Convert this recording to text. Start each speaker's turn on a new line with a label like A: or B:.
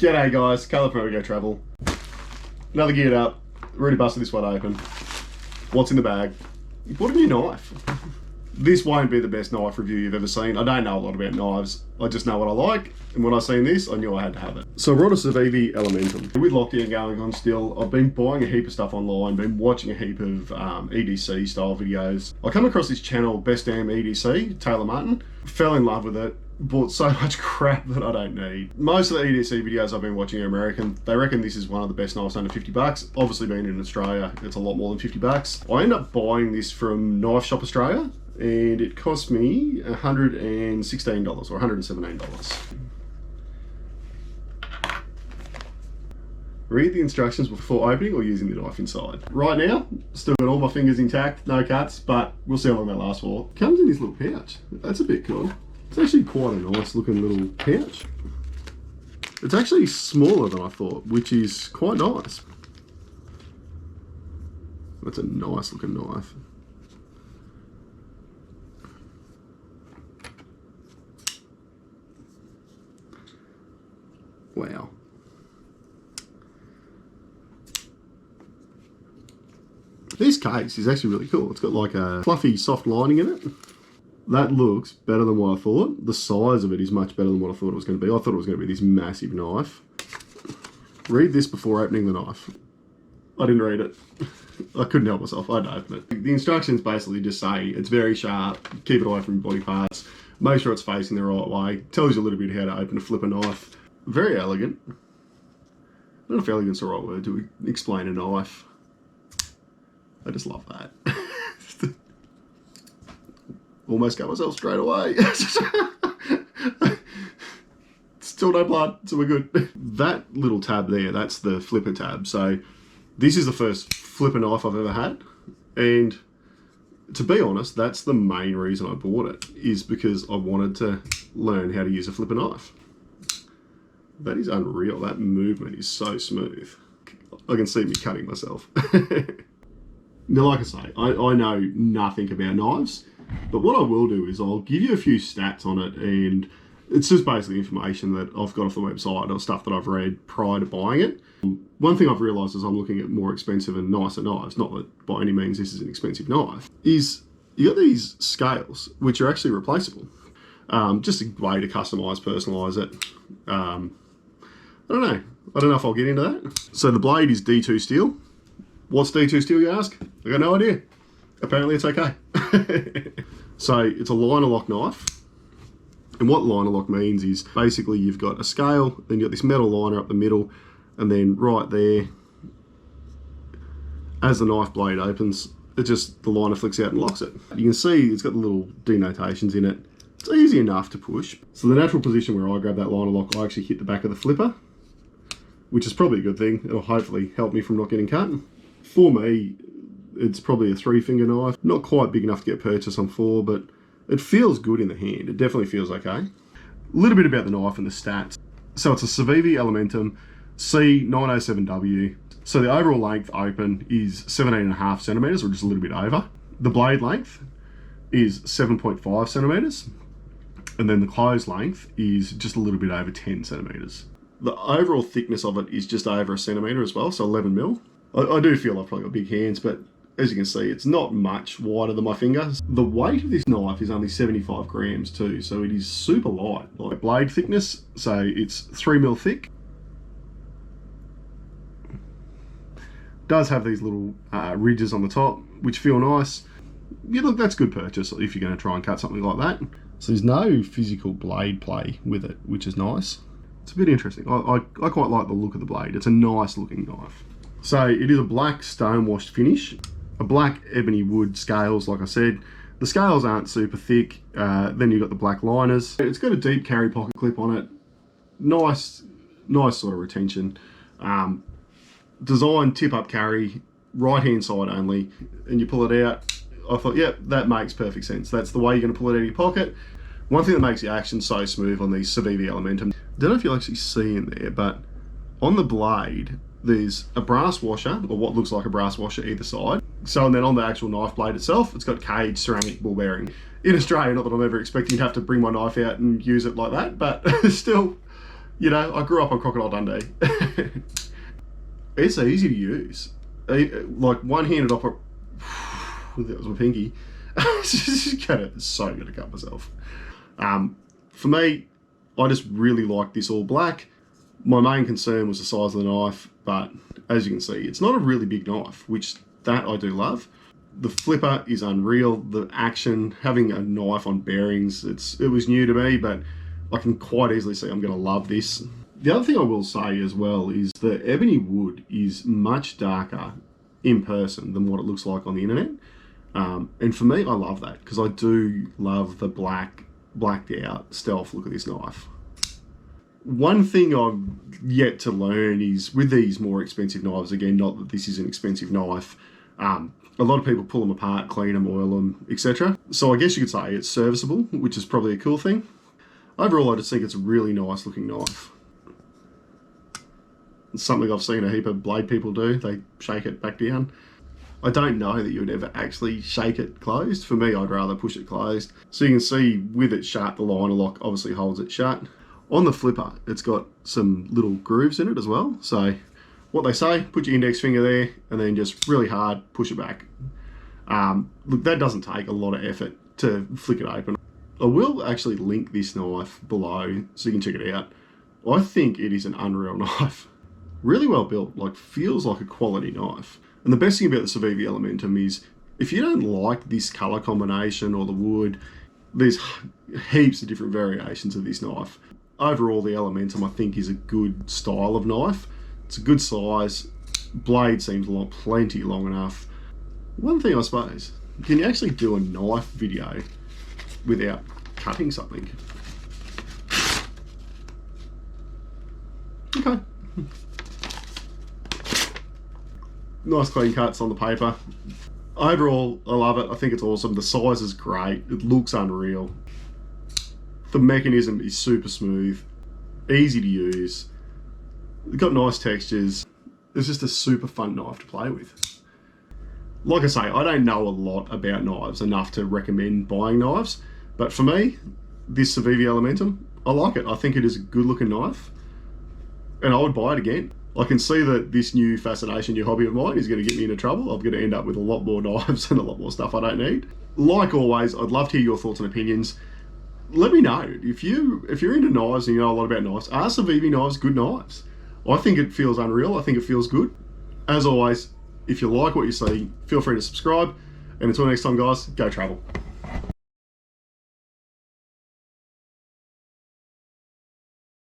A: G'day guys, Caleb from Go Travel. Another geared up. Already busted this one open. What's in the bag? You bought a new knife. This won't be the best knife review you've ever seen. I don't know a lot about knives. I just know what I like, and when I seen this, I knew I had to have it. So I brought a Civivi Elementum. With lockdown going on still, I've been buying a heap of stuff online, been watching a heap of EDC style videos. I come across this channel, Best Damn EDC, Taylor Martin. Fell in love with it. Bought so much crap that I don't need. Most of the EDC videos I've been watching are American. They reckon this is one of the best knives under 50 bucks. Obviously being in Australia, it's a lot more than 50 bucks. I ended up buying this from Knife Shop Australia and it cost me $116 or $117. Read the instructions before opening or using the knife inside. Right now, still got all my fingers intact, no cuts, but we'll see how long that lasts for. Comes in this little pouch. That's a bit cool. It's actually quite a nice looking little pouch. It's actually smaller than I thought, which is quite nice. That's a nice looking knife. Wow. This case is actually really cool. It's got like a fluffy, soft lining in it. That looks better than what I thought. The size of it is much better than what I thought it was going to be. I thought it was going to be this massive knife. Read this before opening the knife. I didn't read it. I couldn't help myself. I had to open it. The instructions basically just say it's very sharp, keep it away from body parts, make sure it's facing the right way. Tells you a little bit how to open a flipper knife. Very elegant. I don't know if elegant's the right word to explain a knife. I just love that. Almost got myself straight away. Still no blood, so we're good. That little tab there, that's the flipper tab. So this is the first flipper knife I've ever had. And to be honest, that's the main reason I bought it, is because I wanted to learn how to use a flipper knife. That is unreal. That movement is so smooth. I can see me cutting myself. Now, like I say, I know nothing about knives. But what I will do is I'll give you a few stats on it, and it's just basically information that I've got off the website or stuff that I've read prior to buying it. One thing I've realised as I'm looking at more expensive and nicer knives, not that by any means this is an expensive knife, is you got these scales which are actually replaceable. Just a way to customise, personalise it. I don't know. I don't know if I'll get into that. So the blade is D2 steel. What's D2 steel, you ask? I got no idea. Apparently it's okay. So it's a liner lock knife. And what liner lock means is basically you've got a scale, then you've got this metal liner up the middle, and then right there, as the knife blade opens, it just, the liner flicks out and locks it. You can see it's got the little denotations in it. It's easy enough to push. So the natural position where I grab that liner lock, I actually hit the back of the flipper, which is probably a good thing. It'll hopefully help me from not getting cut. For me, it's probably a 3-finger knife. Not quite big enough to get purchased on 4, but it feels good in the hand. It definitely feels okay. A little bit about the knife and the stats. So it's a Civivi Elementum C907W. So the overall length open is 17.5 centimeters, or just a little bit over. The blade length is 7.5 centimeters. And then the closed length is just a little bit over 10 centimeters. The overall thickness of it is just over a centimeter as well, so 11 mil. I do feel I've probably got big hands, but as you can see, it's not much wider than my finger. The weight of this knife is only 75 grams too, so it is super light. Like blade thickness, so it's 3 mil thick. Does have these little ridges on the top, which feel nice. Yeah, look, that's good purchase if you're going to try and cut something like that. So there's no physical blade play with it, which is nice. It's a bit interesting. I quite like the look of the blade. It's a nice looking knife. So it is a black stone washed finish, a black ebony wood scales, like I said. The scales aren't super thick. Then you've got the black liners. It's got a deep carry pocket clip on it. Nice sort of retention. Design tip up carry, right hand side only, and you pull it out. I thought, yep, that makes perfect sense. That's the way you're going to pull it out of your pocket. One thing that makes the action so smooth on these Civivi Elementum, I don't know if you'll actually see in there, but on the blade, there's a brass washer, or what looks like a brass washer either side. So, and then on the actual knife blade itself, it's got cage ceramic ball bearing. In Australia, not that I'm ever expecting to have to bring my knife out and use it like that, but still, You know, I grew up on Crocodile Dundee. It's easy to use. Like one-handed opera. That was my pinky. So gonna cut myself. For me, I just really like this all black. My main concern was the size of the knife, but as you can see, it's not a really big knife, which that I do love. The flipper is unreal. The action, having a knife on bearings, it was new to me, but I can quite easily see I'm going to love this. The other thing I will say as well is the Ebony Wood is much darker in person than what it looks like on the internet. And for me, I love that because I do love the blacked out stealth look of this knife. One thing I've yet to learn is with these more expensive knives, again, not that this is an expensive knife, a lot of people pull them apart, clean them, oil them, etc. So I guess you could say it's serviceable, which is probably a cool thing. Overall, I just think it's a really nice looking knife. It's something I've seen a heap of blade people do. They shake it back down. I don't know that you would ever actually shake it closed. For me, I'd rather push it closed. So you can see with it shut, the liner lock obviously holds it shut. On the flipper, it's got some little grooves in it as well. So what they say, put your index finger there and then just really hard push it back. Look, that doesn't take a lot of effort to flick it open. I will actually link this knife below so you can check it out. I think it is an unreal knife. Really well built, like feels like a quality knife. And the best thing about the Civivi Elementum is if you don't like this color combination or the wood, there's heaps of different variations of this knife. Overall, the Elementum I think is a good style of knife. It's a good size. Blade seems plenty long enough. One thing I suppose, can you actually do a knife video without cutting something? Okay. Nice clean cuts on the paper. Overall, I love it. I think it's awesome. The size is great. It looks unreal. The mechanism is super smooth, easy to use. It's got nice textures. It's just a super fun knife to play with. Like I say, I don't know a lot about knives enough to recommend buying knives, but for me, this Civivi Elementum, I like it. I think it is a good looking knife, and I would buy it again. I can see that this new fascination, new hobby of mine is going to get me into trouble. I'm going to end up with a lot more knives and a lot more stuff I don't need. Like always, I'd love to hear your thoughts and opinions. Let me know if you're into knives and you know a lot about knives. Are Civivi knives good knives? I think it feels unreal. I think it feels good. As always, if you like what you see, feel free to subscribe. And until next time, guys, go travel.